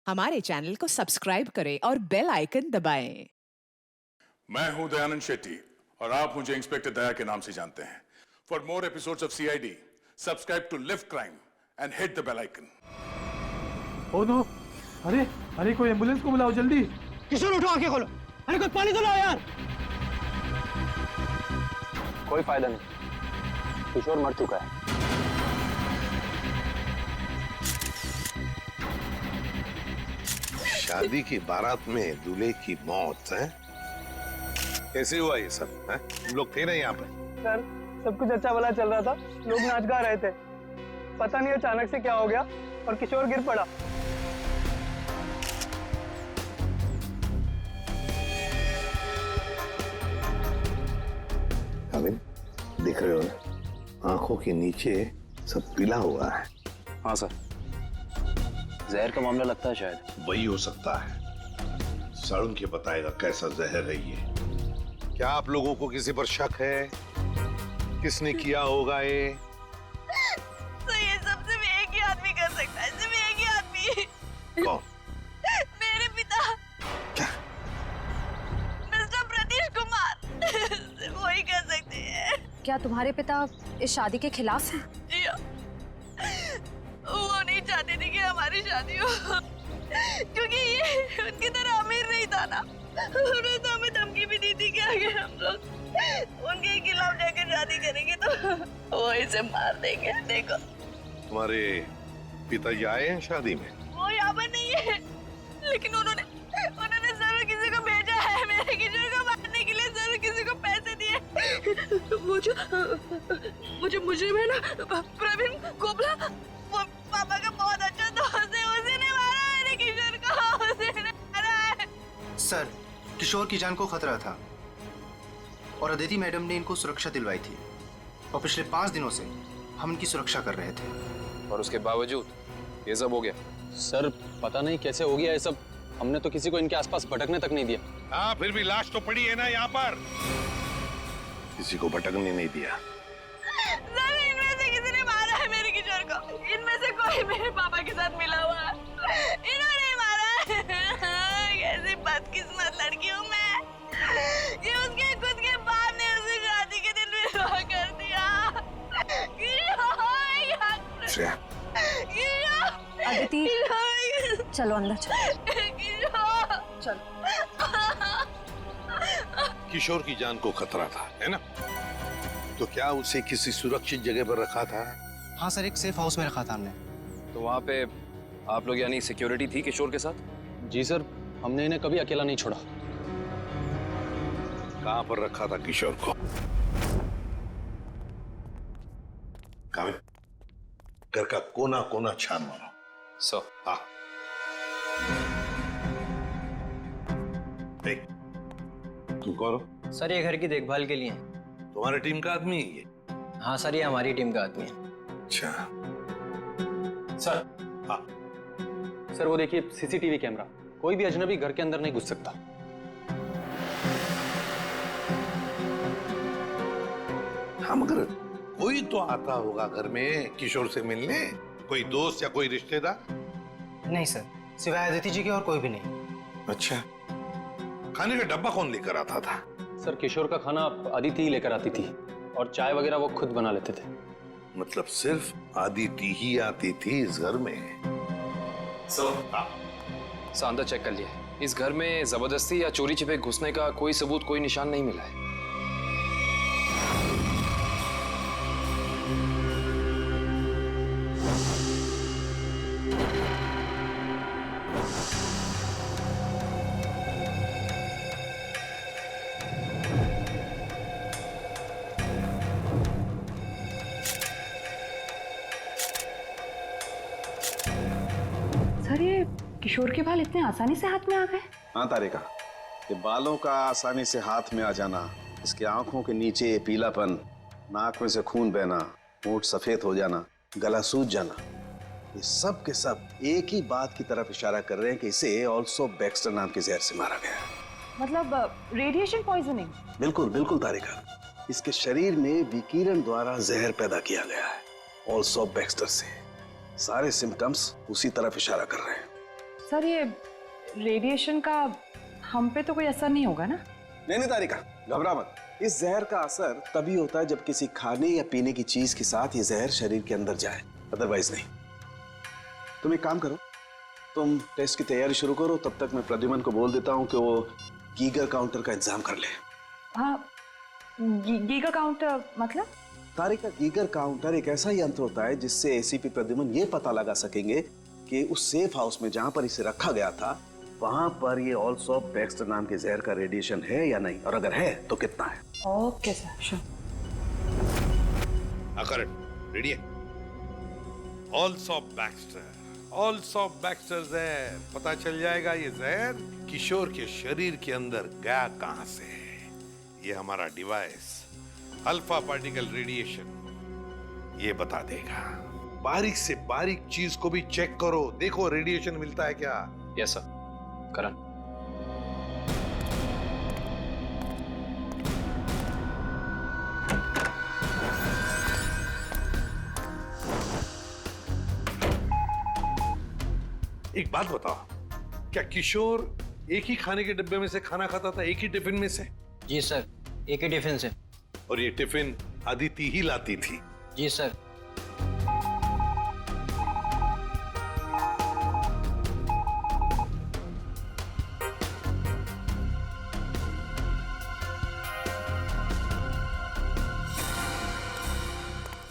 हमारे चैनल को सब्सक्राइब करें और बेल आइकन दबाएं। मैं हूं दयानंद शेट्टी और आप मुझे इंस्पेक्टर दया के नाम से जानते हैं। For more episodes of CID, subscribe to lift crime and hit the bell icon. Oh no! अरे अरे, कोई एम्बुलेंस को बुलाओ जल्दी। किशोर उठो, आंखें खोलो। अरे कोई पानी तो लाओ यार। कोई फायदा नहीं, किशोर मर चुका है। शादी की बारात में दूल्हे की मौत है? कैसे हुआ ये सब है? तुम लोग थे ना यहाँ पे? सर, सब कुछ अच्छा भला चल रहा था, लोग नाच गा रहे थे। पता नहीं अचानक से क्या हो गया और किशोर गिर पड़ा। अमिन, दिख रहे हो ना, आंखों के नीचे सब पीला हुआ है। हाँ सर, जहर का मामला लगता है शायद। वही हो सकता है। सड़न के बताएगा कैसा जहर है ये। क्या आप लोगों को किसी पर शक है? किसने किया होगा ये? तो ये सब सिर्फ एक ही आदमी कर सकता है, सिर्फ एक ही आदमी। कौन? मेरे पिता। क्या? मिस्टर प्रतीश कुमार। सिर्फ वही कर सकते हैं। क्या तुम्हारे पिता इस शादी के खिलाफ हैं? जी हाँ। वो नहीं चाहते थे कि हमारी शादी हो, क्योंकि ये उनकी तरह अमीर नहीं था ना। उन्होंने तो हमें धमकी भी दी थी कि अगर हम लोग उनके खिलाफ जाकर शादी करेंगे तो वो इसे मार देंगे। देखो, तुम्हारे पिताजी आए हैं शादी में? वो यहाँ पर नहीं है, लेकिन उन्होंने जरूर किसी को भेजा है मेरे किशोर को मारने के लिए। जरूर किसी को पैसे दिए। वो जो मुजरिम है ना, प्रवीण कोबला, वो पापा का बहुत अच्छा दोस्त है। उसी ने मारा मेरे किशोर को, उसी ने मारा है। सर, किशोर की जान को खतरा था और अदिति मैडम ने इनको सुरक्षा दिलवाई थी और पिछले 5 दिनों से हम इनकी सुरक्षा कर रहे थे, और उसके बावजूद ये सब हो गया। सर, पता नहीं कैसे हो गया ये सब। हमने तो किसी को इनके आसपास भटकने तक नहीं दिया। हाँ, फिर भी लाश तो पड़ी है ना यहाँ पर। किसी को भटकने नहीं दिया। इनमें से किसी ने मारा है मेरे किशोर को। इनमें से कोई मेरे पापा के साथ मिला हुआ है। इन्होंने मारा है। कैसी बदकिस्मत लड़की हूँ मैं। ये उसके खुद के बाप ने उसे शादी के दिन विधवा कर दिया। श्रेया, अदिति, चलो अंदर चलो। किशोर की जान को खतरा था, है ना? तो क्या उसे किसी सुरक्षित जगह पर रखा था? हाँ सर, एक सेफ हाउस में रखा था हमने। तो वहाँ पे आप लोग यानी सिक्योरिटी थी किशोर के साथ? जी सर, हमने इन्हें कभी अकेला नहीं छोड़ा। कहाँ पर रखा था किशोर को? कामिल, घर का कोना कोना छान मारो। सर। हाँ। देख, तुम कौन हो? सर, ये घर की देखभाल के लिए। तुम्हारी टीम का आदमी है ये? हाँ सर, ये हमारी टीम का आदमी है। अच्छा। सर। हाँ। सर, वो देखिए सीसीटीवी कैमरा। कोई भी अजनबी घर के अंदर नहीं घुस सकता। हाँ, मगर कोई तो आता होगा घर में किशोर से मिलने, कोई दोस्त या कोई रिश्तेदार? नहीं सर, सिवाय अदिति जी के और कोई भी नहीं। अच्छा, खाने का डब्बा कौन लेकर आता था? सर, किशोर का खाना अदिति ही लेकर आती थी और चाय वगैरह वो खुद बना लेते थे। मतलब सिर्फ अदिति ही आती थी इस घर में? सर, अंदर चेक कर लिया। इस घर में जबरदस्ती या चोरी छिपे घुसने का कोई सबूत, कोई निशान नहीं मिला है। सर, ये किशोर के बाल इतने आसानी से हाथ में आ गए? हाँ तारिका, ये बालों का आसानी से हाथ में आ जाना, इसके आंखों के नीचे पीलापन, नाक में से खून बहना, होंठ सफेद हो जाना, गला सूज जाना, ये सब के सब एक ही बात की तरफ इशारा कर रहे हैं कि इसे ऑल्सो बैक्स्टर नाम के जहर से मारा गया है। मतलब रेडिएशन पॉइजनिंग? बिल्कुल बिल्कुल तारिका, इसके शरीर में विकिरण द्वारा जहर पैदा किया गया है, ऑल्सो बैक्स्टर से। सारे सिम्टम्स उसी तरफ इशारा कर रहे हैं। सर ये रेडिएशन का हम पे तो कोई असर नहीं होगा ना? नहीं तारिका, घबरा मत। इस जहर का असर तभी होता है जब किसी खाने या पीने की चीज के साथ ये जहर शरीर के अंदर जाए, अदरवाइज नहीं। तुम एक काम करो, तुम टेस्ट की तैयारी शुरू करो, तब तक मैं प्रद्युमन को बोल देता हूँ कि वो गीगर काउंटर का इंतजाम कर ले। हाँ, गीगर काउंटर मतलब? तारिका, गीगर काउंटर एक ऐसा यंत्र होता है जिससे एसीपी प्रद्युमन ये पता लगा सकेंगे कि उस सेफ हाउस में जहां पर इसे रखा गया था वहां पर ये ऑल्सो बैक्स्टर नाम के जहर का रेडिएशन है या नहीं, और अगर है तो कितना है। Okay sir, sure. Correct, ready है। ऑल्सो बैक्स्टर जहर, पता चल जाएगा ये जहर किशोर के शरीर के अंदर गया कहां से है। ये हमारा डिवाइस अल्फा पार्टिकल रेडिएशन ये बता देगा। बारीक से बारीक चीज को भी चेक करो, देखो रेडिएशन मिलता है क्या। Yes sir. करण, एक बात बताओ, क्या किशोर एक ही खाने के डिब्बे में से खाना खाता था, एक ही टिफिन में से? जी सर, एक ही टिफिन से। और ये टिफिन अदिति ही लाती थी? जी सर।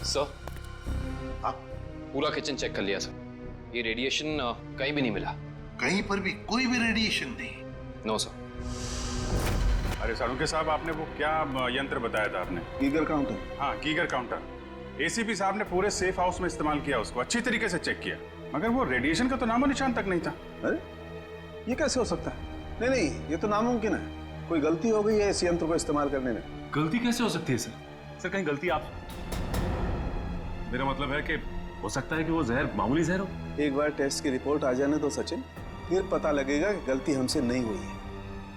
सर, पूरा किचन चेक कर लिया सर, ये रेडिएशन कहीं भी नहीं मिला। कहीं पर भी कोई भी रेडिएशन नहीं? No sir. अरे साळुंखे साहब, आपने वो क्या यंत्र बताया था आपने? Geiger counter. हाँ, गीगर काउंटर। एसीपी साहब ने पूरे सेफ हाउस में इस्तेमाल किया, उसको अच्छी तरीके से चेक किया, मगर वो रेडिएशन का तो नामो निशान तक नहीं था। अरे ये कैसे हो सकता है? नहीं, ये तो नामुमकिन है। कोई गलती हो गई है इस यंत्र को इस्तेमाल करने में। गलती कैसे हो सकती है सर? सर कहीं गलती आप, मेरा मतलब है कि हो सकता है कि वो जहर मामूली जहर हो। एक बार टेस्ट की रिपोर्ट आ जाने दो सचिन, फिर पता लगेगा कि गलती हमसे नहीं हुई है।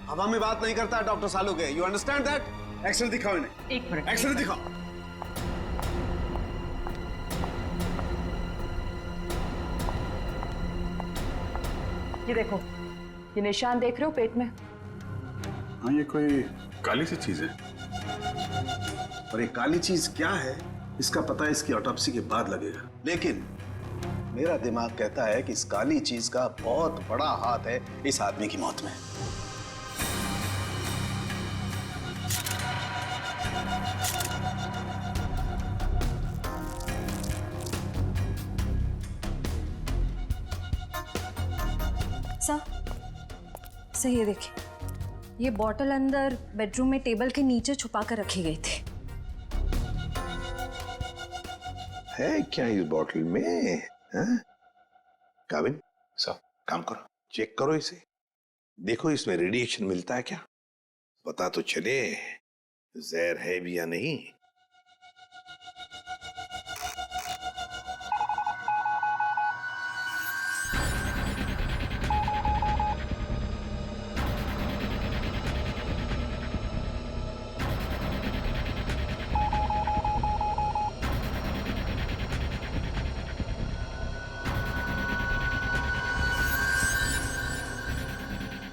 हवा में बात नहीं करता doctor Salunkhe, you understand that? X-ray दिखाओ इन्हें। एक मिनट, एक्सरे दिखाओ। ये देखो, ये निशान देख रहे हो पेट में? हाँ, ये कोई काली सी चीज है। और ये काली चीज क्या है इसका पता इसकी ऑटोप्सी के बाद लगेगा, लेकिन मेरा दिमाग कहता है कि इस काली चीज का बहुत बड़ा हाथ है इस आदमी की मौत में। सर ये देखिए, ये बॉटल अंदर बेडरूम में टेबल के नीचे छुपा कर रखी गई थी। है क्या इस बॉटल में? काविन सर, काम करो, चेक करो इसे, देखो इसमें रेडिएशन मिलता है क्या, पता तो चले जहर है भी या नहीं।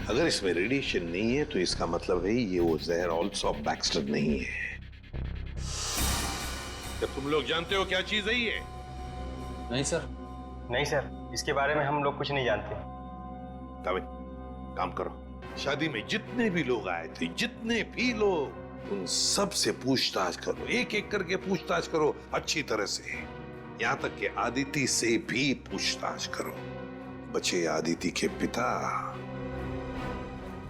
अगर इसमें रेडिएशन नहीं है तो इसका मतलब है ये वो जहर ऑल्सो बैक्स्टर नहीं है। जब तुम लोग जानते हो क्या चीज है ये? नहीं सर। नहीं सर, इसके बारे में हम लोग कुछ नहीं जानते। काविन, काम करो, शादी में जितने भी लोग आए थे, जितने भी लोग, उन सब से पूछताछ करो, एक एक करके पूछताछ करो अच्छी तरह से, यहां तक कि आदिति से भी पूछताछ करो। बचे आदिति के पिता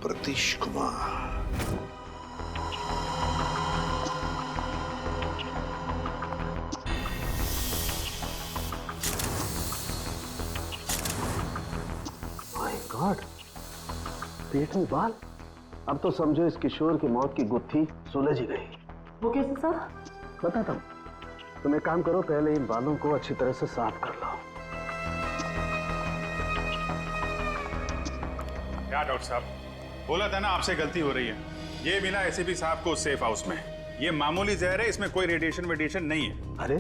प्रतीश कुमार। माय गॉड, पेट में बाल। अब तो समझो इस किशोर की मौत की गुत्थी सुलझ ही गई। वो कैसे सर? बताता हूं, तुम एक काम करो, पहले इन बालों को अच्छी तरह से साफ कर लो। क्या डॉक्टर साहब, बोला था ना आपसे गलती हो रही है। ये मिला एसीपी साहब को सेफ हाउस में, ये मामूली जहर है, इसमें कोई रेडिएशन नहीं है। अरे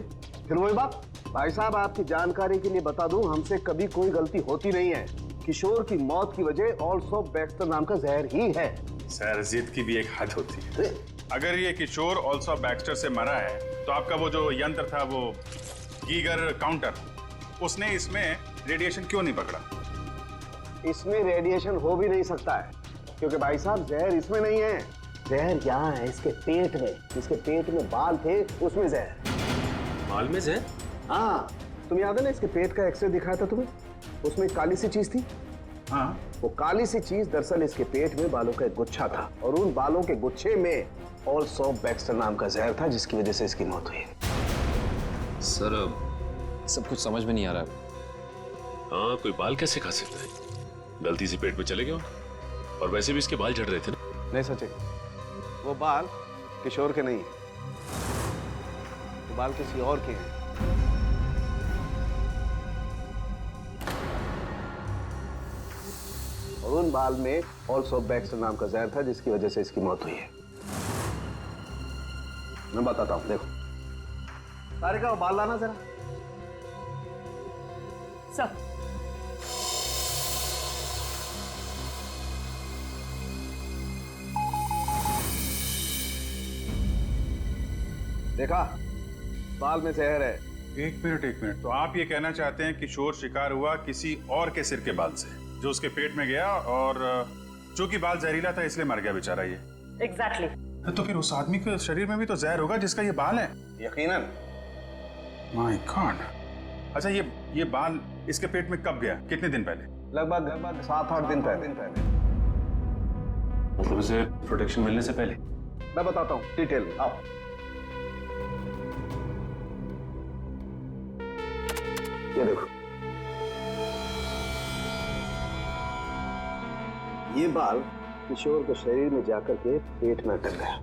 फिर वही बात, भाई साहब आपकी जानकारी के लिए बता दूं, हमसे कभी कोई गलती होती नहीं है। किशोर की मौत की वजह ऑल्सो बैक्स्टर नाम का जहर ही है। सर जिद की भी एक हद होती है। अगर ये किशोर ऑल्सो बैक्स्टर से मरा है तो आपका वो जो यंत्र था, वो गीगर काउंटर, उसने इसमें रेडिएशन क्यों नहीं पकड़ा? इसमें रेडिएशन हो भी नहीं सकता है, क्योंकि भाई साहब जहर इसमें नहीं है, जहर यहाँ है इसके पेट में। इसके पेट में बाल थे, उसमें जहर। बाल में जहर? हाँ, तुम याद है ना इसके पेट का एक्सरे दिखाया था तुम्हें, उसमें एक काली सी चीज थी। हाँ, वो काली सी चीज दरअसल इसके पेट में बालों का एक गुच्छा था, और उन बालों के गुच्छे में ऑल्सो बैक्स्टर नाम का जहर था, जिसकी वजह से इसकी मौत हुई। सर सब कुछ समझ में नहीं आ रहा है। हाँ, कोई बाल कैसे खा सकता है? गलती से पेट में चले गए, और वैसे भी इसके बाल झड़ रहे थे ना। नहीं सचे, वो बाल किशोर के नहीं है, वो बाल किसी और के हैं। और उन बाल में ऑल्सो बैक्स्टर नाम का जहर था, जिसकी वजह से इसकी मौत हुई है। मैं बताता हूं, देखो। सारिका, वो बाल लाना जरा। सब देखा, बाल में जहर है। एक मिनट। तो आप ये कहना चाहते हैं किशोर शिकार हुआ किसी और के सिर के बाल से, जो उसके पेट में गया, और चूंकि बाल जहरीला था इसलिए मर गया बेचारा ये। एग्जैक्टली। तो फिर उस आदमी के शरीर में भी तो जहर होगा जिसका ये बाल है। यकीनन। My God. अच्छा, ये बाल इसके पेट में कब गया? कितने दिन पहले? लगभग 7-8 दिन पहले। मतलब उसे प्रोटेक्शन मिलने से पहले? मैं बताता हूँ डिटेल में, आओ। ये देखो, ये बाल किशोर के शरीर में जाकर के पेट में अटक गया,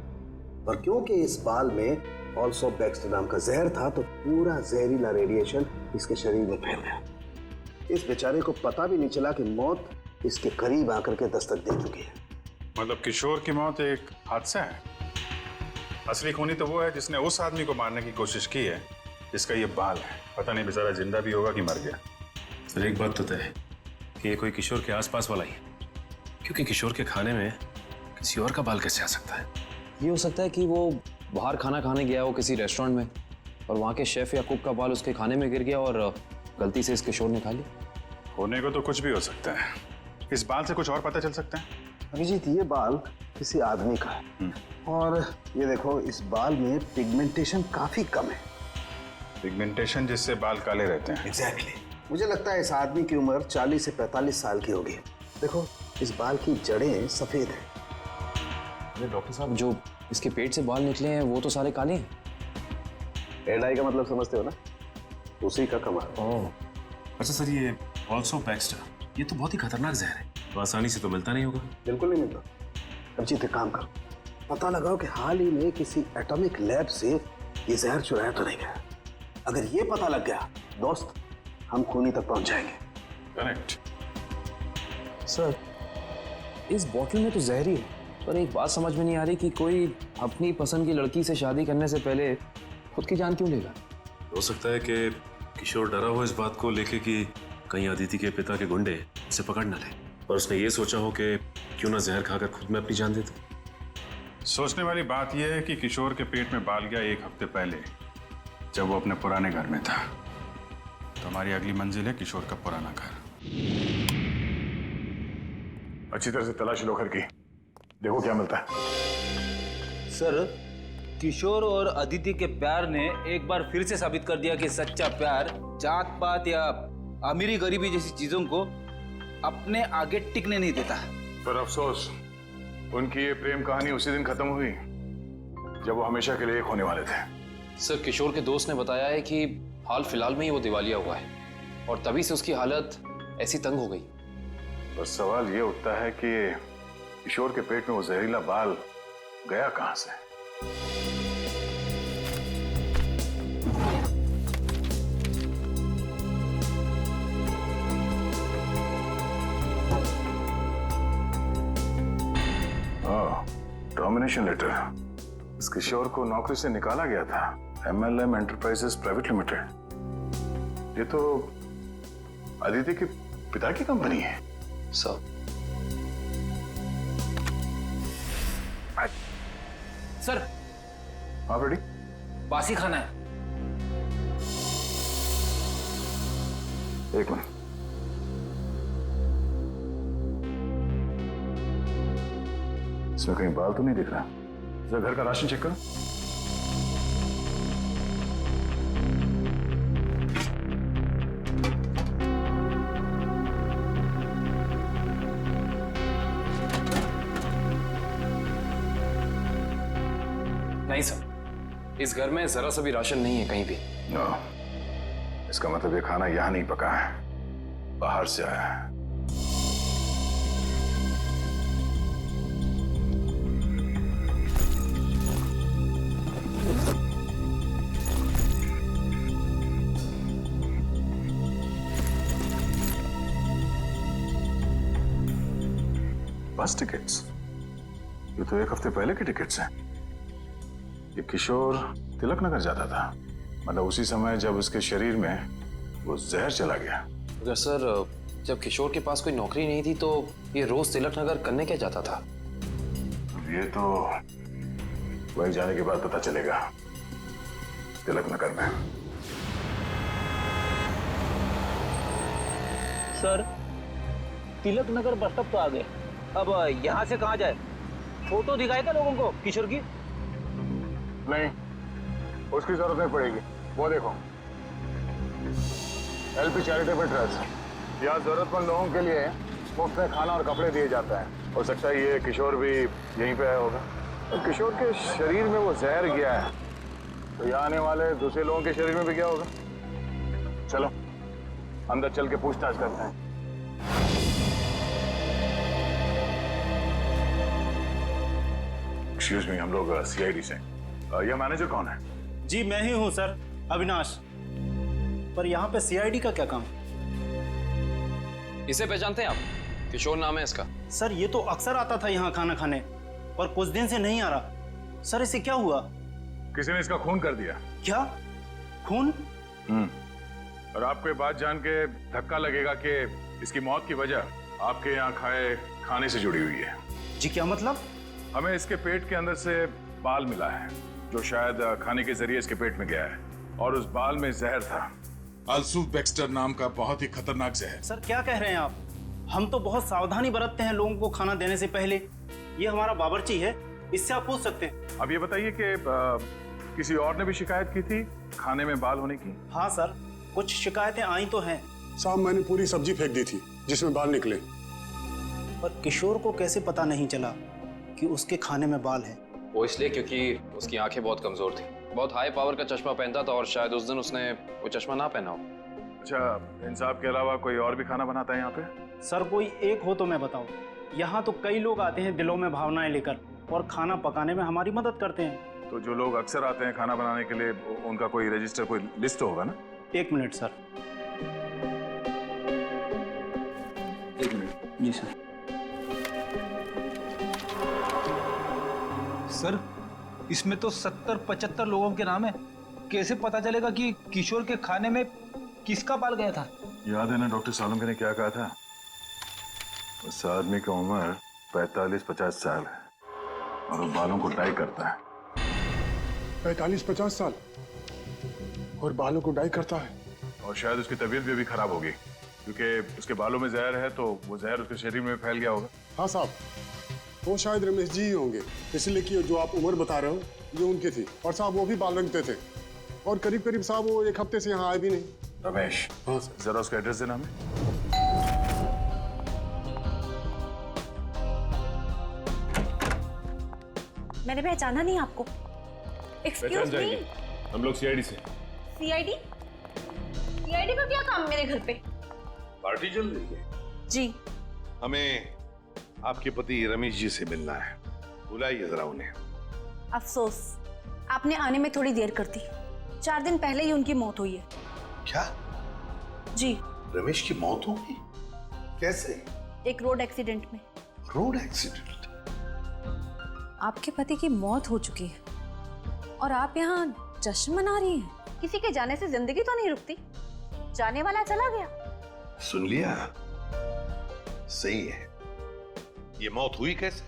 और क्योंकि इस बाल में ऑल्सो बैक्स्टर नाम का जहर था, तो पूरा जहरीला रेडिएशन इसके शरीर में फैल गया। इस बेचारे को पता भी नहीं चला कि मौत इसके करीब आकर के दस्तक दे चुकी है। मतलब किशोर की मौत एक हादसा है। असली खूनी तो वो है जिसने उस आदमी को मारने की कोशिश की है जिसका ये बाल है। पता नहीं बेचारा जिंदा भी होगा कि मर गया। सर एक बात तो तय है कि ये कोई किशोर के आसपास वाला ही है, क्योंकि किशोर के खाने में किसी और का बाल कैसे आ सकता है? ये हो सकता है कि वो बाहर खाना खाने गया हो किसी रेस्टोरेंट में, और वहाँ के शेफ या कुक का बाल उसके खाने में गिर गया और गलती से इस किशोर ने खा लिया। होने को तो कुछ भी हो सकता है। इस बाल से कुछ और पता चल सकता है? अभिजीत, ये बाल किसी आदमी का है, और ये देखो, इस बाल में पिगमेंटेशन काफी कम है। पिगमेंटेशन जिससे बाल काले रहते हैं। एग्जैक्टली। मुझे लगता है इस आदमी की उम्र 40 से 45 साल की होगी। देखो, इस बाल की जड़ें सफेद हैं। अरे डॉक्टर साहब, जो इसके पेट से बाल निकले हैं वो तो सारे काले हैं। हेड आई का मतलब समझते हो ना, उसी का कमाल। ओह, अच्छा सर, ये ऑल्सो बैक्स्टर, ये तो बहुत ही खतरनाक जहर है, तो आसानी से तो मिलता नहीं होगा। बिल्कुल नहीं मिलता। अभिजीत, एक काम करो, पता लगाओ कि हाल ही में किसी एटॉमिक लैब से ये जहर चुराया तो नहीं गया। अगर ये पता लग गया दोस्त, हम खूनी तक पहुंच जाएंगे। करेक्ट। सर इस बोतल में तो जहर ही है, पर एक बात समझ में नहीं आ रही कि कोई अपनी पसंद की लड़की से शादी करने से पहले खुद की जान क्यों लेगा? हो सकता है कि किशोर डरा हो इस बात को लेके कि कहीं अदिति के पिता के गुंडे उसे पकड़ न ले, और उसने ये सोचा हो कि क्यों ना जहर खाकर खुद में अपनी जान दे दे। सोचने वाली बात यह है कि किशोर के पेट में बाल गया 1 हफ्ते पहले, जब वो अपने पुराने घर में था। तो हमारी अगली मंजिल है किशोर का पुराना घर। अच्छी तरह से तलाशी लो घर की, देखो क्या मिलता है। सर, किशोर और अदिति के प्यार ने एक बार फिर से साबित कर दिया कि सच्चा प्यार जात पात या अमीरी गरीबी जैसी चीजों को अपने आगे टिकने नहीं देता। पर अफसोस, उनकी ये प्रेम कहानी उसी दिन खत्म हुई जब वो हमेशा के लिए एक होने वाले थे। सर, किशोर के दोस्त ने बताया है कि हाल फिलहाल में ही वो दिवालिया हुआ है, और तभी से उसकी हालत ऐसी तंग हो गई। बस सवाल ये उठता है कि किशोर के पेट में वो जहरीला बाल गया कहां से? Termination letter. इस किशोर को नौकरी से निकाला गया था MLM एंटरप्राइजेस प्राइवेट लिमिटेड। ये तो अदिति के पिता की कंपनी है। सर सर हाँ बेटी, बासी खाना है। एक मिनट। इसमें कहीं बाल तो नहीं दिख रहा? जरा घर का राशन चेक करो। नहीं सर, इस घर में जरा सा भी राशन नहीं है कहीं भी। इसका मतलब ये खाना यहां नहीं पका है, बाहर से आया है। बस टिकट्स? ये तो एक हफ्ते पहले के टिकट्स हैं। ये किशोर तिलक नगर जाता था, मतलब उसी समय जब उसके शरीर में वो जहर चला गया। अगर सर जब किशोर के पास कोई नौकरी नहीं थी तो ये रोज तिलक नगर करने क्या जाता था? ये तो वही जाने के बाद पता चलेगा। तिलक नगर में। Sir Tilak Nagar bus stop तो आ गए, अब यहाँ से कहाँ जाए? फोटो दिखाएगा लोगों को किशोर की? नहीं, उसकी जरूरत नहीं पड़ेगी। वो देखो, एलपी चैरिटेबल ट्रस्ट, यहाँ जरूरतमंद लोगों के लिए मुफ्त में खाना और कपड़े दिए जाता है। हो सकता है ये किशोर भी यहीं पे आया होगा। तो किशोर के शरीर में वो जहर गया है, तो यहाँ आने वाले दूसरे लोगों के शरीर में भी गया होगा। चलो अंदर चल के पूछताछ करते हैं। एक्सक्यूज मी, हम लोग सीआईडी से। यह मैनेजर कौन है? जी मैं ही हूँ सर, अविनाश। पर यहाँ पे सीआईडी का क्या काम? इसे पहचानते हैं आप? किशोर नाम है इसका। सर ये तो अक्सर आता था यहाँ खाना खाने, पर कुछ दिन से नहीं आ रहा। सर इसे क्या हुआ? किसी ने इसका खून कर दिया। क्या? खून? और आपको ये बात जान के धक्का लगेगा कि इसकी मौत की वजह आपके यहाँ खाए खाने से जुड़ी हुई है। जी क्या मतलब? हमें इसके पेट के अंदर से बाल मिला है, जो शायद खाने के जरिए इसके पेट में गया है, और उस बाल में जहर था, अल्सूफ बैक्स्टर नाम का बहुत ही खतरनाक जहर। सर क्या कह रहे हैं आप? हम तो बहुत सावधानी बरतते हैं लोगों को खाना देने से पहले। ये हमारा बावर्ची है, इससे आप पूछ सकते हैं। अब ये बताइए कि किसी और ने भी शिकायत की थी खाने में बाल होने की? हाँ सर, कुछ शिकायतें आई तो हैं। साहब मैंने पूरी सब्जी फेंक दी थी जिसमें बाल निकले। पर किशोर को कैसे पता नहीं चला कि उसके खाने में बाल है? वो इसलिए क्योंकि उसकी आंखें बहुत कमजोर थी, बहुत हाई पावर का चश्मा पहनता था, और शायद उस दिन उसने वो चश्मा ना पहना हो। अच्छा, इंसाफ के अलावा कोई और भी खाना बनाता है यहाँ पे? सर कोई एक हो तो मैं बताऊं। यहाँ तो कई लोग आते हैं दिलों में भावनाएं लेकर, और खाना पकाने में हमारी मदद करते हैं। तो जो लोग अक्सर आते हैं खाना बनाने के लिए, उनका कोई रजिस्टर, कोई लिस्ट होगा ना? एक मिनट सर। एक मिनट। जी सर। सर इसमें तो 70-75 लोगों के नाम है, कैसे पता चलेगा कि किशोर के खाने में किसका बाल गया था? याद है ना डॉक्टर सालुंके ने क्या कहा था? उस आदमी की उम्र 45-50 साल है और वो बालों को डाई करता है। 45-50 साल और बालों को डाई करता है? और शायद उसकी तबीयत भी अभी खराब होगी, क्योंकि उसके बालों में जहर है, तो वो जहर उसके शरीर में फैल गया होगा। हाँ साहब, वो शायद रमेश जी ही होंगे, इसलिए कि जो आप उम्र बता रहे हो जो उनकी थी। और साहब वो भी बाल रंगते थे, और करीब करीब साहब वो एक हफ्ते से यहाँ आए भी नहीं। रमेश, हाँ जरा उसका एड्रेस देना हमें। मैंने पहचाना नहीं आपको। एक्सक्यूज मी, हम लोग सीआईडी से। सीआईडी? सीआईडी का क्या काम मेरे घर पे? पार्टी चल रही है जी। हमें आपके पति रमेश जी से मिलना है, बुलाइए जरा उन्हें। अफसोस, आपने आने में थोड़ी देर कर दी। 4 दिन पहले ही उनकी मौत हुई है। क्या? जी। रमेश की मौत हो गई? कैसे? एक रोड एक्सीडेंट में। Road accident? आपके पति की मौत हो चुकी है और आप यहाँ जश्न मना रही हैं। किसी के जाने से जिंदगी तो नहीं रुकती, जाने वाला चला गया। सुन लिया? सही है। ये मौत हुई कैसे?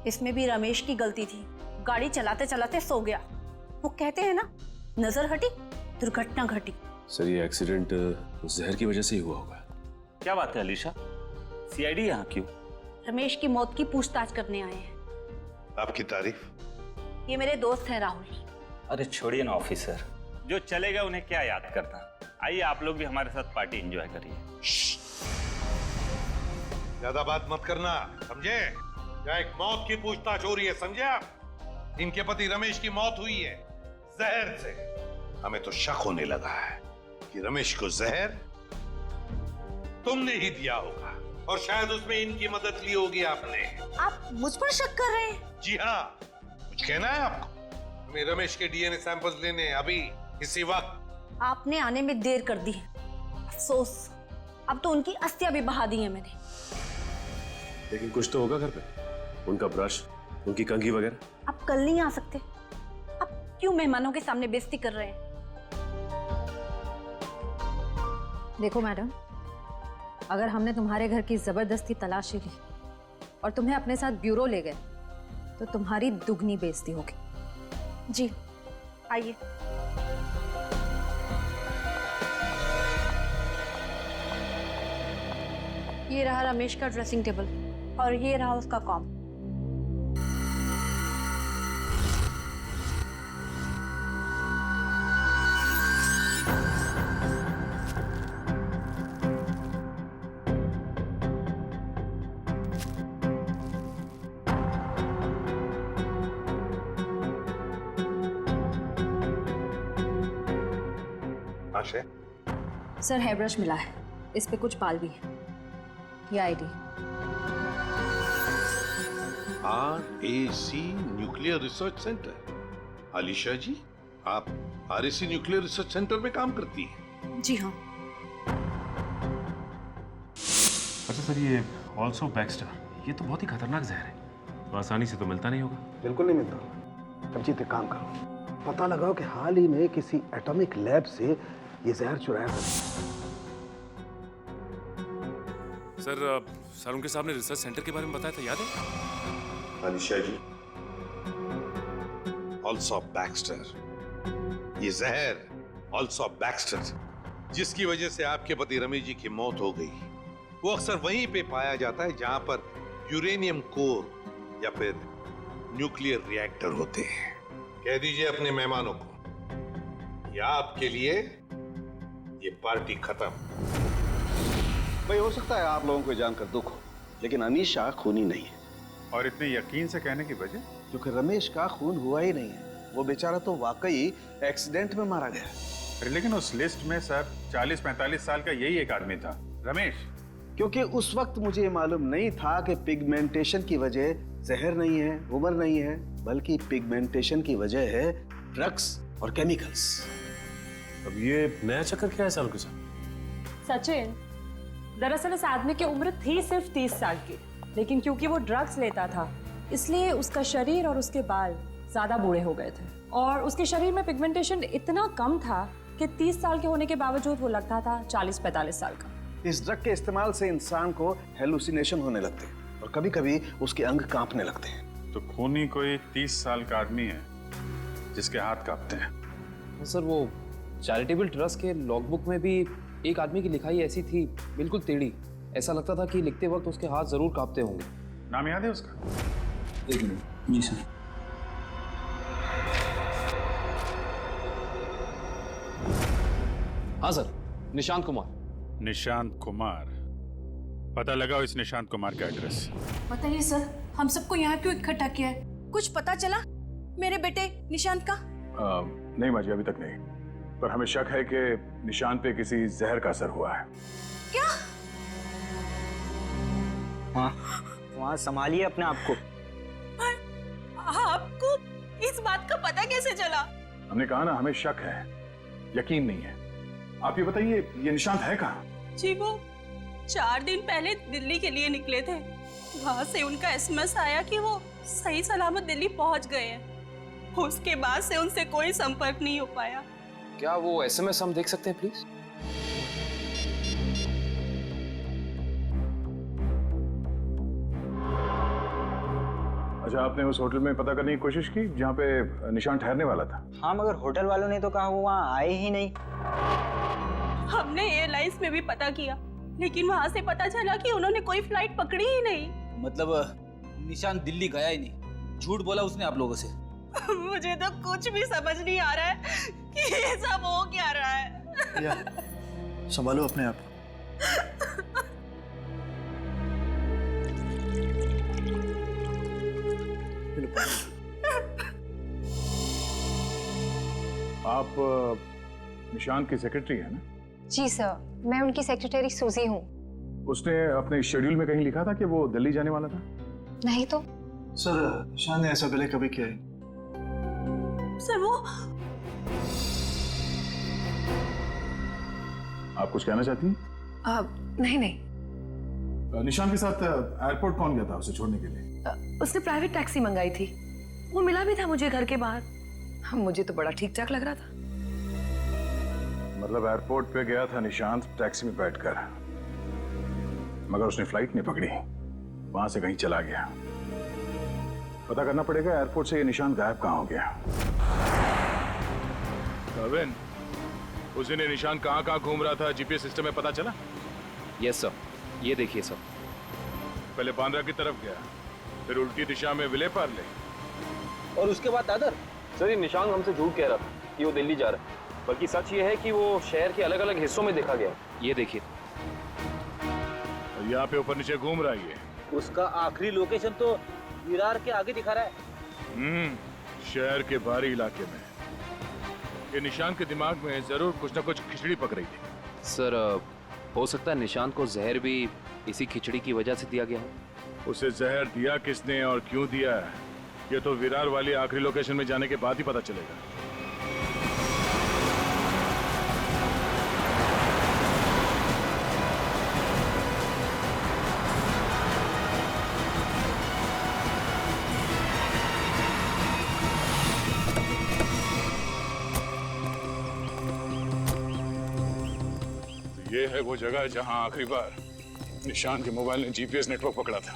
इसमें भी रमेश की गलती थी। गाड़ी चलाते चलाते सो गया। वो कहते हैं ना, नजर हटी दुर्घटना घटी। सर ये एक्सीडेंट जहर की वजह से ही हुआ होगा। क्या बात है अलीशा, सीआईडी यहाँ क्यों? रमेश की मौत की पूछताछ करने आए हैं। आपकी तारीफ? ये मेरे दोस्त हैं राहुल। अरे छोड़िए ना ऑफिसर, जो चले गए उन्हें क्या याद करना। आइए आप लोग भी हमारे साथ पार्टी एंजॉय करिए। ज्यादा बात मत करना, समझे? यहाँ एक मौत की पूछताछ हो रही है, समझे आप? इनके पति रमेश की मौत हुई है जहर से। हमें तो शक होने लगा है कि रमेश को जहर तुमने ही दिया होगा और शायद उसमें इनकी मदद ली होगी आपने। आप मुझ पर शक कर रहे हैं? जी हाँ, कुछ कहना है आपको? हमें रमेश के डीएनए सैंपल्स लेने हैं अभी, इसी वक्त। आपने आने में देर कर दी। अफसोस, अब तो उनकी अस्थियां भी बहा दी हैं मैंने। लेकिन कुछ तो होगा घर पे, उनका ब्रश, उनकी कंघी वगैरह। आप कल नहीं आ सकते? आप क्यों मेहमानों के सामने बेइज्जती कर रहे हैं? देखो मैडम, अगर हमने तुम्हारे घर की जबरदस्ती तलाशी ली और तुम्हें अपने साथ ब्यूरो ले गए तो तुम्हारी दुगनी बेइज्जती होगी। जी आइए। ये रहा रमेश का ड्रेसिंग टेबल और ये रहा उसका कॉम। आशय, सर हेयर ब्रश मिला है, इस पे कुछ बाल भी है। ये ID. RAC nuclear research centre. Alisha ji, आप RAC न्यूक्लियर रिसर्च सेंटर में काम करती हैं? जी हाँ। अच्छा सर, ये ऑल्सो बैक्स्टर, ये तो बहुत ही खतरनाक जहर है, तो आसानी से तो मिलता नहीं होगा। बिल्कुल नहीं मिलता। अभिजीत, एक काम करो, पता लगाओ कि हाल ही में किसी एटॉमिक लैब से ये जहर चुराया था। सर उनके सामने रिसर्च सेंटर के बारे में बताया था, याद है? अलीशा जी, ऑल्सो बैक्स्टर, ये जहर ऑल्सो बैक्स्टर जिसकी वजह से आपके पति रमेश जी की मौत हो गई, वो अक्सर वहीं पे पाया जाता है जहां पर यूरेनियम कोर या फिर न्यूक्लियर रिएक्टर होते हैं। कह दीजिए अपने मेहमानों को, या आपके लिए ये पार्टी खत्म। भाई, हो सकता है आप लोगों को जानकर दुख हो, लेकिन अनीशा खूनी नहीं है। और इतने यकीन से कहने की वजह? क्योंकि रमेश का खून हुआ ही नहीं है। वो बेचारा तो वाकई एक्सीडेंट में मारा गया। लेकिन उस लिस्ट में सर 40-45 साल का यही एक आदमी था, रमेश। क्योंकि उस वक्त मुझे मालूम नहीं था कि पिगमेंटेशन की वजह जहर नहीं है, उम्र नहीं है, बल्कि पिगमेंटेशन की वजह है ड्रग्स और केमिकल्स। अब ये नया चक्कर क्या है साल के साथ? सचिन, दरअसल इस आदमी की उम्र थी सिर्फ 30 साल की, लेकिन क्योंकि वो ड्रग्स लेता था इसलिए उसका शरीर और उसके बाल ज्यादा बूढ़े हो गए थे और उसके शरीर में पिगमेंटेशन इतना कम था कि 30 साल के होने के बावजूद वो लगता था 40-45 साल का। इस ड्रग के इस्तेमाल से इंसान को हेलुसिनेशन होने लगते हैं और कभी-कभी उसके अंग कांपने लगते हैं। तो खूनी कोई 30 साल का आदमी है जिसके हाथ कांपते हैं। सर वो चैरिटेबल ट्रस्ट के लॉगबुक में भी एक आदमी की लिखाई ऐसी थी, बिल्कुल टेढ़ी। ऐसा लगता था कि लिखते वक्त उसके हाथ जरूर कांपते होंगे। नाम याद है उसका? एक मिनट। जी सर। हाँ सर, निशांत कुमार। निशांत कुमार, पता लगाओ इस निशांत कुमार का एड्रेस। बताइए सर, हम सबको यहाँ क्यों इकट्ठा किया है? कुछ पता चला मेरे बेटे निशांत का? नहीं माजी, अभी तक नहीं, पर हमें शक है कि निशांत पे किसी जहर का असर हुआ है। क्या? वहाँ संभालिए अपने आप को। आपको इस बात का पता कैसे चला? हमने कहा ना, हमें शक है, यकीन नहीं है। आप ये बताइए, ये निशांत है कहाँ? जी वो 4 दिन पहले दिल्ली के लिए निकले थे। वहाँ से उनका एसएमएस आया कि वो सही सलामत दिल्ली पहुँच गए हैं। उसके बाद से उनसे कोई संपर्क नहीं हो पाया। क्या वो एसएमएस हम देख सकते हैं प्लीज? अच्छा, आपने उस होटल में पता करने की कोशिश की जहाँ पे निशान ठहरने वाला था? हाँ, मगर होटल वालों ने तो कहा वो वहाँ आए ही नहीं। हमने एयरलाइंस में भी पता किया, लेकिन वहाँ से पता चला कि उन्होंने कोई फ्लाइट पकड़ी ही नहीं। मतलब निशान दिल्ली गया ही नहीं, झूठ बोला उसने आप लोगों से। मुझे तो कुछ भी समझ नहीं आ रहा है कि ये सब हो क्या रहा है। या, संभालो अपने आप। आप निशान की सेक्रेटरी है ना? जी सर, मैं उनकी सेक्रेटरी सूजी हूँ। उसने अपने शेड्यूल में कहीं लिखा था कि वो दिल्ली जाने वाला था? नहीं तो। सर, निशान ने ऐसा पहले कभी किया है? सर वो आप कुछ कहना चाहती हैं? नहीं नहीं। निशान के साथ एयरपोर्ट कौन गया था उसे छोड़ने के लिए? उसने प्राइवेट टैक्सी मंगाई थी, वो मिला भी था मुझे घर के बाहर। मुझे तो बड़ा ठीक ठाक लग रहा था। मतलब एयरपोर्ट पे गया था निशांत टैक्सी में बैठकर, मगर उसने फ्लाइट नहीं पकड़ी, वहां से कहीं चला गया। पता करना पड़ेगा एयरपोर्ट से ये निशांत गायब कहाँ हो गया। कविन, उस दिन निशान कहाँ घूम रहा था जीपीएस सिस्टम में पता चला? यस सर, ये देखिए सर। पहले बांद्रा की तरफ गया, फिर उल्टी दिशा में विले पार्ले, और उसके बाद दादर। सर, ये निशान हमसे झूठ कह रहा था कि वो दिल्ली जा रहा है, बल्कि सच ये है कि वो शहर के अलग अलग हिस्सों में देखा गया। ये देखिए, यहाँ पे ऊपर नीचे घूम रहा है ये। उसका आखिरी लोकेशन तो विरार के आगे दिखा रहा है। शहर के बाहरी इलाके में। ये निशान के दिमाग में जरूर कुछ ना कुछ खिचड़ी पक रही थी। सर, हो सकता है निशान को जहर भी इसी खिचड़ी की वजह से दिया गया हो। उसे जहर दिया किसने और क्यों दिया है, ये तो विरार वाली आखिरी लोकेशन में जाने के बाद ही पता चलेगा। ये है वो जगह जहां आखिरी बार निशान के मोबाइल ने जीपीएस नेटवर्क पकड़ा था।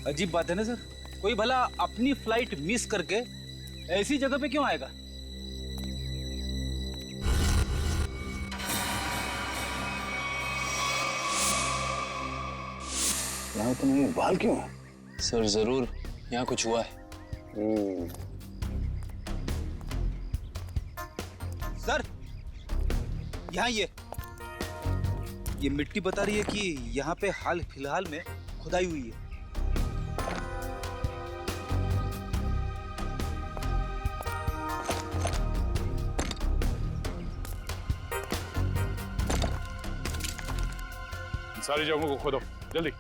अजीब बात है ना सर, कोई भला अपनी फ्लाइट मिस करके ऐसी जगह पे क्यों आएगा? यहाँ तो नहीं, बाल क्यों? सर, जरूर यहाँ कुछ हुआ है। सर, यहाँ ये मिट्टी बता रही है कि यहाँ पे हाल फिलहाल में खुदाई हुई है। सारी जगहों को खोदो जल्दी।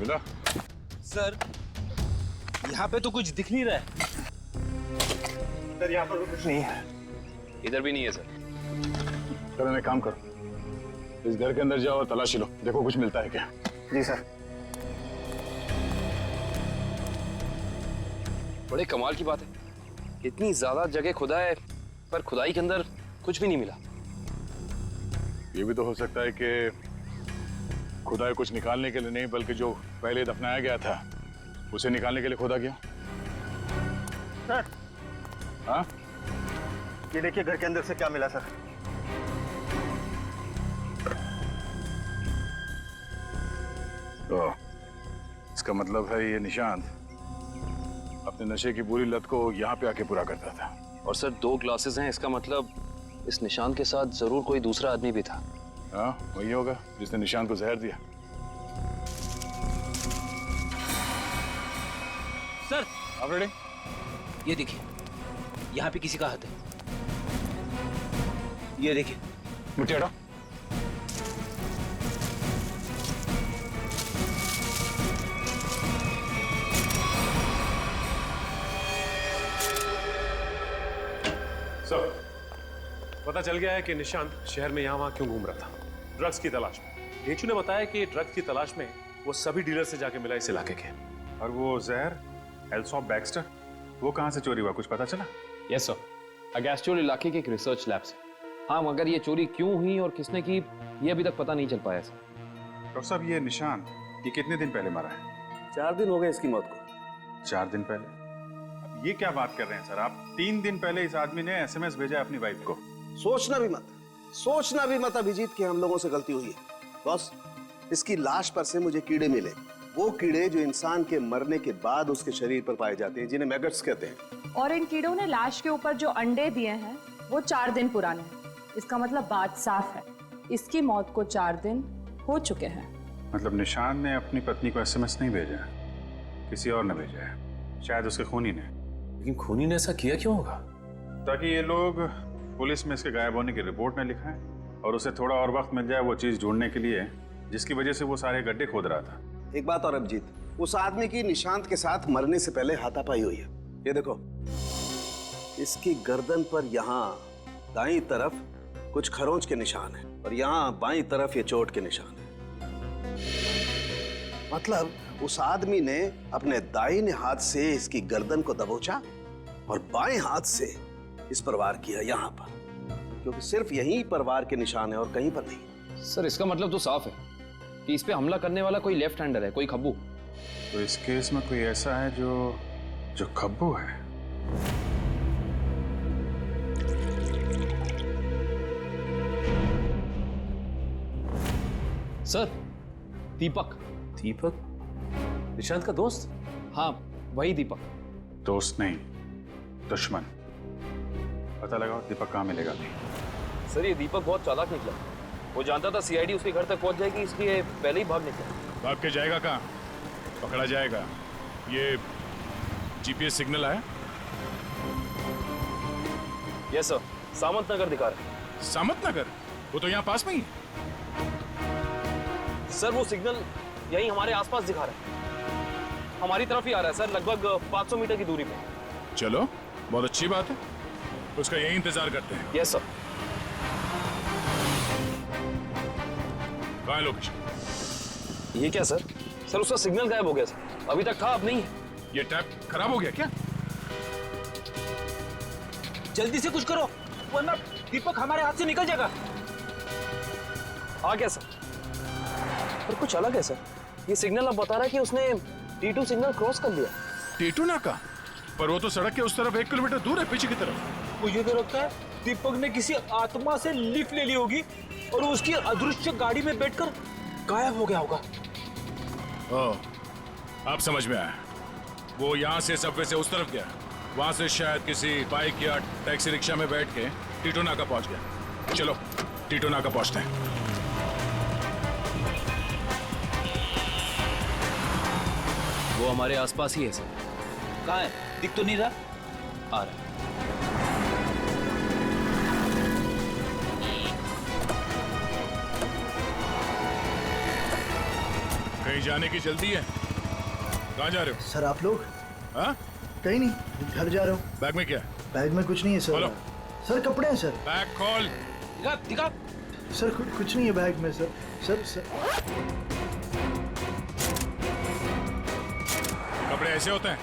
मिला? सर, यहाँ पे तो कुछ दिख नहीं रहा है। सर, यहाँ पर कुछ नहीं है। इधर भी नहीं है सर। चलो एक काम करो, इस घर के अंदर जाओ और तलाशी लो, देखो कुछ मिलता है क्या। जी सर। बड़े कमाल की बात है, इतनी ज्यादा जगह खुदा है पर खुदाई के अंदर कुछ भी नहीं मिला। ये भी तो हो सकता है कि खुदाई कुछ निकालने के लिए नहीं, बल्कि जो पहले दफनाया गया था उसे निकालने के लिए खोदा गया। सर, हाँ, ये देखिए घर के अंदर से क्या मिला सर। तो इसका मतलब है ये निशांत अपने नशे की बुरी लत को यहाँ पे आके पूरा करता था। और सर, 2 ग्लासेस हैं, इसका मतलब इस निशान के साथ जरूर कोई दूसरा आदमी भी था। हाँ, वही होगा जिसने निशांत को जहर दिया। सर, आप रेडी? ये देखिए, यहाँ पे किसी का हाथ है। ये देखिए। मुझे हटाओ। पता चल गया है कि निशांत शहर में यहाँ वहाँ क्यों घूम रहा था, ड्रग्स की तलाश में। ढेचू ने बताया कि ड्रग्स की तलाश में वो सभी डीलर से जाके मिला इस इलाके के। और वो जहर एल्सॉप बैक्स्टर, वो कहाँ से चोरी हुआ, कुछ पता चला? यस सर, अगेस्टोल इलाके के एक रिसर्च लैब से। हाँ, मगर ये चोरी क्यों हुई और किसने की ये अभी तक पता नहीं चल पाया सर। डॉक्टर साहब, ये निशांत ये कितने दिन पहले मरा है? 4 दिन हो गए इसकी मौत को। 4 दिन पहले? अब ये क्या बात कर रहे हैं सर आप? 3 दिन पहले इस आदमी ने एसएमएस भेजा अपनी वाइफ को। सोचना भी मत अभिजीत कि हम लोगों से गलती हुई है। बॉस, इसकी लाश पर से मुझे कीड़े मिले, वो कीड़े जो इंसान के मरने के बाद उसके शरीर पर पाए जाते हैं, जिन्हें मैगट्स कहते हैं। और इन कीड़ों ने लाश के ऊपर जो अंडे दिए हैं वो 4 दिन पुराने हैं। इसका मतलब बात साफ है, इसकी मौत को 4 दिन हो चुके हैं। मतलब निशान ने अपनी पत्नी को एसएमएस नहीं भेजा, किसी और ने भेजा है, शायद उसके खूनी ने। लेकिन खूनी ने ऐसा किया क्यों होगा? ताकि ये लोग पुलिस में इसके गायब होने की रिपोर्ट न लिखाएं और उसे थोड़ा और वक्त मिल जाए वो चीज ढूंढने के लिए जिसकी वजह से वो सारे गड्ढे खोद रहा था। एक बात और अभिजीत, उस आदमी की निशांत के साथ मरने से पहले हाथापाई हुई है। ये देखो, इसकी गर्दन पर यहाँ दाईं तरफ कुछ खरोंच के निशान है और यहाँ बाईं तरफ ये चोट के निशान है। मतलब उस आदमी ने अपने दाहिने हाथ से इसकी गर्दन को दबोचा और बाएं हाथ से इस पर वार किया यहाँ पर, क्योंकि सिर्फ यहीं पर वार के निशान है और कहीं पर नहीं। सर, इसका मतलब तो साफ है कि इस पे हमला करने वाला कोई लेफ्ट हैंडर है, कोई खब्बू। तो इस केस में कोई ऐसा है जो खब्बू है। सर, दीपक। दीपक? निशांत का दोस्त? हाँ, वही दीपक। दोस्त नहीं, दुश्मन। पता लगाओ दीपक कहाँ मिलेगा। सर, ये दीपक बहुत चालाक निकला। वो जानता था सीआईडी उसके घर तक पहुंच जाएगी, इसलिए पहले ही भाग निकला। भाग के जाएगा कहाँ? पकड़ा जाएगा। ये जीपीएस सिग्नल आया? यस सर, सामंत नगर दिखा रहा है। सामंत नगर? वो तो यहाँ पास में ही है। सर, वो सिग्नल यही हमारे आसपास दिखा रहा है, हमारी तरफ ही आ रहा है सर, लगभग 500 मीटर की दूरी पे। चलो, बहुत अच्छी बात है, उसका यही इंतजार करते हैं। Yes sir. कहाँ है लोकेशन? ये क्या सर? सर, उसका सिग्नल गायब हो गया सर, अभी तक था, अब नहीं है। ये टैप खराब हो गया क्या? जल्दी से कुछ करो वरना दीपक हमारे हाथ से निकल जाएगा। आ गया सर, पर कुछ अलग है सर। ये सिग्नल अब बता रहा है कि उसने T2 सिग्नल क्रॉस कर लिया। T2 नाका? पर वो तो सड़क के उस तरफ 1 किलोमीटर दूर है, पीछे की तरफ। मुझे तो लगता है दीपक ने किसी आत्मा से लिफ्ट ले ली होगी और उसकी अदृश्य गाड़ी में बैठकर गायब हो गया होगा। ओह, अब समझ में आया। वो यहाँ से सबवे से उस तरफ गया, वहां से शायद किसी बाइक या टैक्सी रिक्शा में बैठ के T2 नाका पहुंच गया। चलो T2 नाका पहुंचते हैं। वो हमारे आसपास ही है सर। कहाँ है? दिख तो नहीं रहा। आ रहा है। कहीं जाने की जल्दी है? कहाँ जा रहे हो? सर आप लोग? हाँ? कहीं नहीं, घर जा रहा हूँ। बैग में क्या? बैग में कुछ नहीं है सर। खोलो। सर कपड़े हैं सर। बैग खोल। दिखा। सर कुछ नहीं है बैग में सर। सर कपड़े ऐसे होते हैं?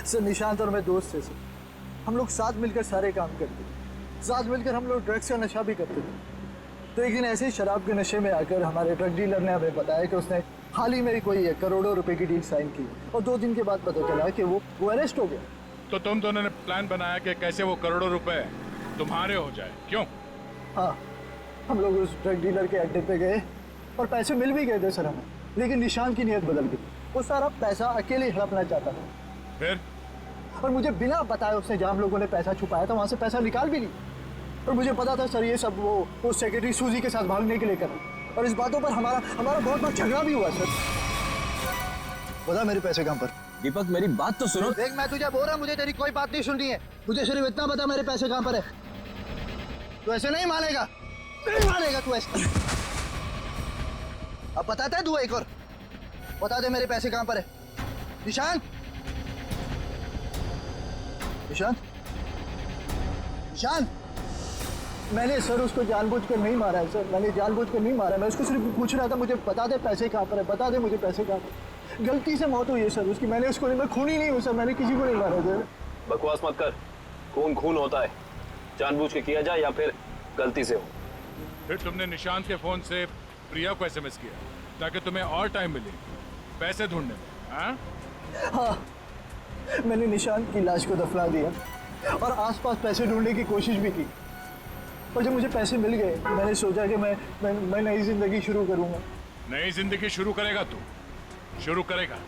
सर निशांत और मैं दोस्त थे सर, हम लोग साथ मिलकर सारे काम करते थे, साथ मिलकर हम लोग ड्रग्स का नशा भी करते थे। तो एक दिन ऐसे ही शराब के नशे में आकर हमारे ड्रग डीलर ने हमें बताया कि उसने हाल ही में कोई करोड़ों रुपए की डील साइन की और 2 दिन के बाद पता चला कि वो अरेस्ट हो गया। तो तुम दोनों ने प्लान बनाया कि कैसे वो करोड़ों रुपए तुम्हारे हो जाए, क्यों? हाँ, हम लोग उस ड्रग डीलर के अड्डे पे गए और पैसे मिल भी गए थे सर हमें, लेकिन निशान की नीयत बदल गई। वो सारा पैसा अकेले हड़पना चाहता था। फिर? और मुझे बिना बताए उसने जहाँ हम लोगों ने पैसा छुपाया था वहाँ से पैसा निकाल भी लिया। और मुझे पता था सर ये सब वो सेक्रेटरी सूजी के साथ भागने के लिए कर, और इस बातों पर हमारा बहुत बार झगड़ा भी हुआ सर। बता मेरे पैसे कहाँ पर? दीपक मेरी बात तो सुनो। देख मैं तुझे बोल रहा हूँ, मुझे तेरी कोई बात नहीं सुननी है, मुझे सिर्फ इतना बता मेरे पैसे कहाँ पर है। तू ऐसे नहीं मानेगा, नहीं मानेगा तू ऐसे। अब बताता है तू एक और, बता दे मेरे पैसे कहाँ पर है। निशान निशांत, निशांत, मैंने सर उसको जानबूझकर नहीं मारा है सर, मैंने जानबूझकर नहीं मारा। मैं उसको सिर्फ पूछ रहा था मुझे बता दे पैसे कहाँ पर है, बता दे मुझे पैसे कहाँ पर। गलती से मौत हुई है सर उसकी, मैंने उसको नहीं, मैं खूनी नहीं हूँ सर, मैंने किसी को नहीं मारा सर। बकवास मत कर, खून खून होता है, जानबूझ के किया जाए या फिर गलती से हो। फिर तुमने निशांत के फोन से प्रिया को एसएमएस किया ताकि तुम्हें और टाइम मिले पैसे ढूंढने में? हाँ, मैंने निशांत की लाश को दफना दिया और आसपास पैसे ढूंढने की कोशिश भी की, और जब मुझे पैसे मिल गए मैंने सोचा कि मैं नई जिंदगी शुरू करूंगा। नई जिंदगी शुरू करेगा तू, शुरू करेगा,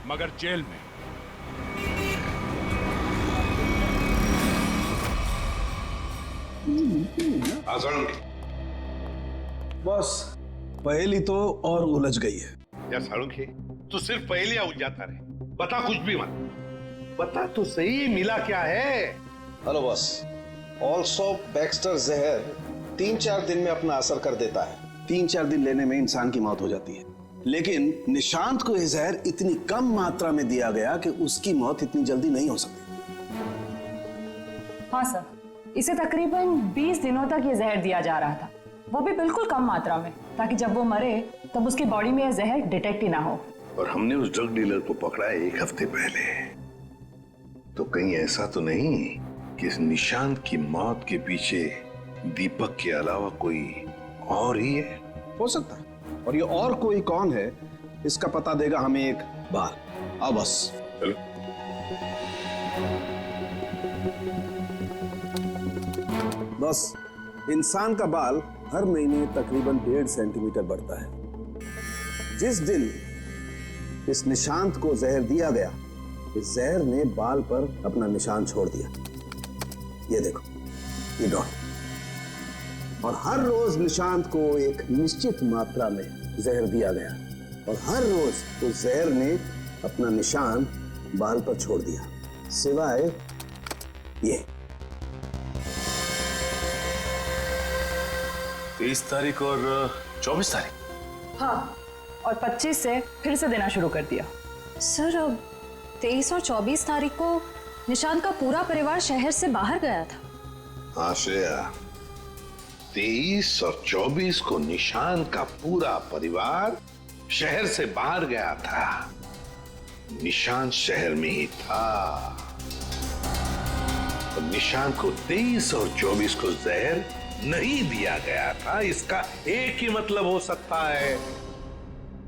मगर जेल में। बस पहेली तो और उलझ गई है। या साळुंखे, तू सिर्फ पहेलियां उलझाता रहे, बता कुछ भी मत, बता तो सही मिला क्या है। हेलो बॉस, ऑल्सो बैक्स्टर जहर 3-4 दिन में अपना असर कर देता है। 3-4 दिन लेने में इंसान की मौत हो जाती है, लेकिन निशांत को यह जहर इतनी कम मात्रा में दिया गया कि उसकी मौत इतनी जल्दी नहीं हो सकती। हाँ सर, इसे तकरीबन 20 दिनों तक ये जहर दिया जा रहा था, वो भी बिल्कुल कम मात्रा में, ताकि जब वो मरे तब उसकी बॉडी में यह जहर डिटेक्ट ही ना हो। और हमने उस ड्रग डीलर को पकड़ा है 1 हफ्ते पहले, तो कहीं ऐसा तो नहीं कि इस निशांत की मौत के पीछे दीपक के अलावा कोई और ही है? हो सकता है, और ये और कोई कौन है इसका पता देगा हमें एक बार। आओ बस चलो। बस इंसान का बाल हर महीने तकरीबन 1.5 सेंटीमीटर बढ़ता है। जिस दिन इस निशांत को जहर दिया गया, इस जहर ने बाल पर अपना निशान छोड़ दिया। ये देखो, ये डॉट। और हर रोज निशांत को एक निश्चित मात्रा में जहर दिया गया, और हर रोज उस जहर ने अपना निशान बाल पर छोड़ दिया, सिवाय ये। 23 तारीख और 24 तारीख। हाँ, और 25 से फिर से देना शुरू कर दिया। सर, अब 23 और 24 तारीख को निशांत का पूरा परिवार शहर से बाहर गया था। हाँ श्रेया, 23 और 24 को निशांत का पूरा परिवार शहर से बाहर गया था। निशांत शहर में ही था, और निशांत को 23 और 24 को जहर नहीं दिया गया था। इसका एक ही मतलब हो सकता है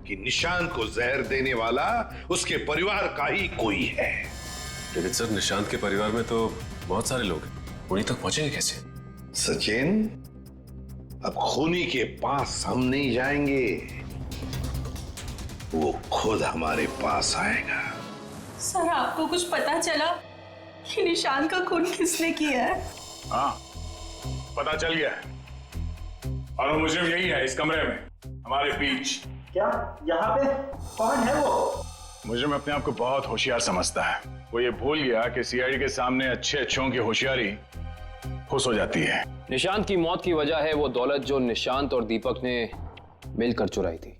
कि निशांत को जहर देने वाला उसके परिवार का ही कोई है। लेकिन सर, निशांत के परिवार में तो बहुत सारे लोग हैं, उन्हीं तक पहुंचेंगे कैसे? सचिन, अब खूनी के पास हम नहीं जाएंगे, वो खुद हमारे पास आएगा। सर, आपको कुछ पता चला कि निशांत का खून किसने किया है? हाँ, पता चल गया है, और वो मुजरिम यही है, इस कमरे में हमारे बीच। क्या यहाँ पे कौन है वो? मुजरिम अपने आप को बहुत होशियार समझता है। वो ये भूल गया कि सीआईडी के सामने अच्छे अच्छों की होशियारी खुश हो जाती है। निशांत की मौत की वजह है वो दौलत जो निशांत और दीपक ने मिलकर चुराई थी।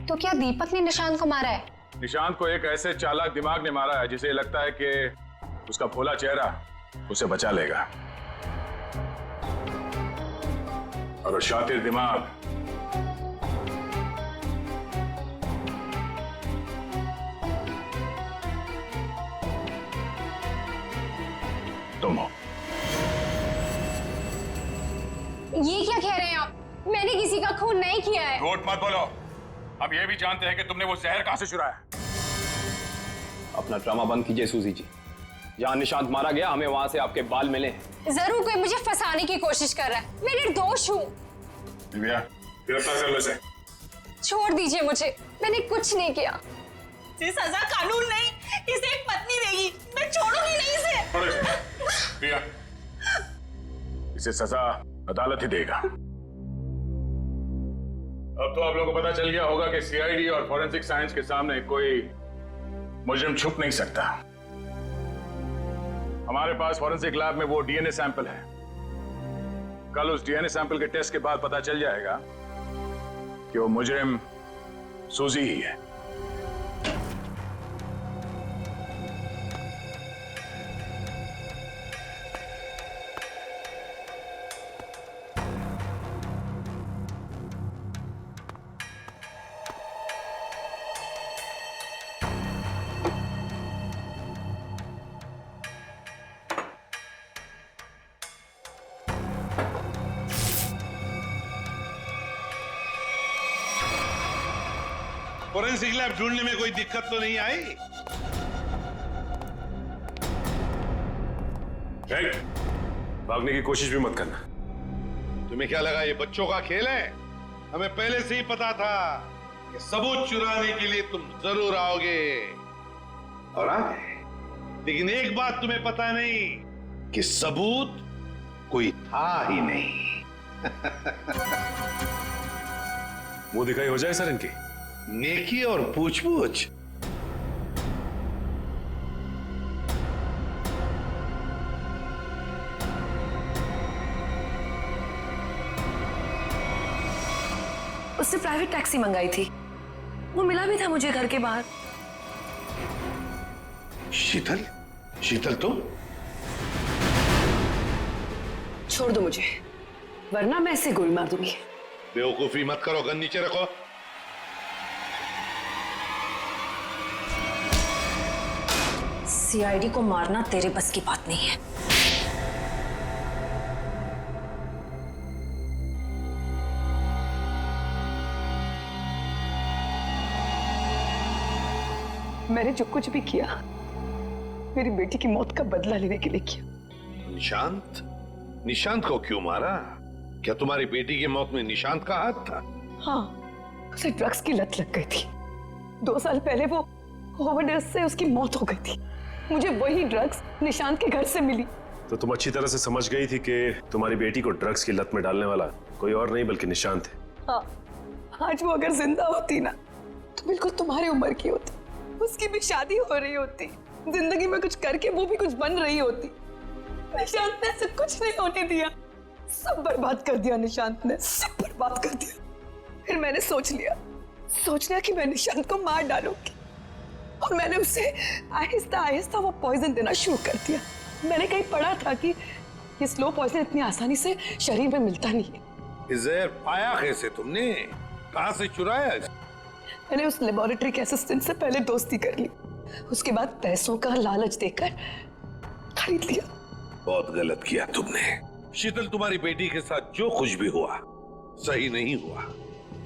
तो क्या दीपक ने निशांत को मारा है? निशांत को एक ऐसे चालाक दिमाग ने मारा है जिसे लगता है कि उसका भोला चेहरा उसे बचा लेगा, और वो शातिर दिमाग तुम हो। ये क्या कह रहे हैं आप? मैंने किसी का खून नहीं किया है। झूठ मत बोलो, हम ये भी जानते हैं कि तुमने वो जहर कहां से चुराया। अपना ड्रामा बंद कीजिए सूजी जी। जहां निशांत मारा गया, हमें वहां से आपके बाल मिले। जरूर कोई मुझे फंसाने की कोशिश कर रहा है। मैं निर्दोष हूँ। दिव्या, गिरफ्तार कर लो इसे। छोड़ दीजिए मुझे, मैंने कुछ नहीं किया। इसे सजा कानून नहीं, इसे एक पत्नी देगी। मैं छोड़ूंगी नहीं इसे। दिव्या, इसे सजा अदालत ही देगा। अब तो आप लोगों को पता चल गया होगा कि सीआईडी और फॉरेंसिक साइंस के सामने कोई मुजरिम छुप नहीं सकता। हमारे पास फॉरेंसिक लैब में वो डीएनए सैंपल है। कल उस डीएनए सैंपल के टेस्ट के बाद पता चल जाएगा कि वो मुजरिम सूजी ही है। फोरेंसिक लैब ढूंढने में कोई दिक्कत तो नहीं आई? भागने की कोशिश भी मत करना। तुम्हें क्या लगा ये बच्चों का खेल है? हमें पहले से ही पता था कि सबूत चुराने के लिए तुम जरूर आओगे, और आ गए। लेकिन एक बात तुम्हें पता नहीं कि सबूत कोई था ही नहीं। मुंह दिखाई हो जाए सर इनकी। नेकी और पूछ-पूछ। उससे प्राइवेट टैक्सी मंगाई थी, वो मिला भी था मुझे घर के बाहर। शीतल? शीतल तुम? छोड़ दो मुझे, वरना मैं ऐसे गोली मार दूंगी। बेवकूफी मत करो, गन नीचे रखो। सीआईडी को मारना तेरे बस की बात नहीं है। मैंने जो कुछ भी किया मेरी बेटी की मौत का बदला लेने के लिए किया। निशांत? निशांत को क्यों मारा? क्या तुम्हारी बेटी की मौत में निशांत का हाथ था? हाँ, उसे ड्रग्स की लत लग गई थी। 2 साल पहले वो ओवरडोज से उसकी मौत हो गई थी। मुझे वही ड्रग्स निशांत के घर से मिली। तो तुम अच्छी तरह से समझ गई थी कि तुम्हारी बेटी को ड्रग्स की लत में डालने वाला कोई और नहीं बल्कि निशांत है। हाँ, आज वो अगर जिंदा होती ना तो बिल्कुल तुम्हारी उम्र की होती, उसकी भी शादी हो रही होती, जिंदगी में कुछ करके वो भी कुछ बन रही होती। निशांत ने ऐसा कुछ नहीं होने दिया, सब बर्बाद कर दिया निशांत ने, सब बर्बाद कर दिया। फिर मैंने सोच लिया कि मैं निशांत को मार डालूंगी, और मैंने उसे आहिस्ता आहिस्ता वो पॉइजन देना शुरू कर दिया। मैंने कहीं पढ़ा था कि ये स्लो पॉइजन इतनी आसानी से शरीर में मिलता नहीं है। जहर पाया कैसे तुमने? कहां से चुराया? मैंने उस लेबोरेटरी के असिस्टेंट से पहले दोस्ती कर ली, उसके बाद पैसों का लालच देकर खरीद लिया। बहुत गलत किया तुमने। शीतल, तुम्हारी बेटी के साथ जो कुछ भी हुआ सही नहीं हुआ।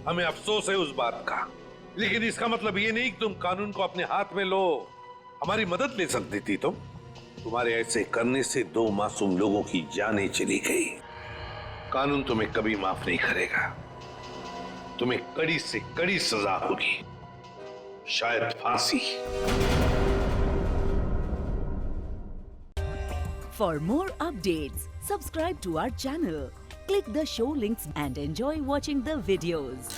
हमें अफसोस है उस बात का, लेकिन इसका मतलब ये नहीं कि तुम कानून को अपने हाथ में लो। हमारी मदद ले सकती थी तुम। तुम्हारे ऐसे करने से 2 मासूम लोगों की जानें चली गई। कानून तुम्हें कभी माफ नहीं करेगा। तुम्हें कड़ी से कड़ी सजा होगी, शायद फांसी। For more updates, subscribe to our channel, click the show links and enjoy watching the videos.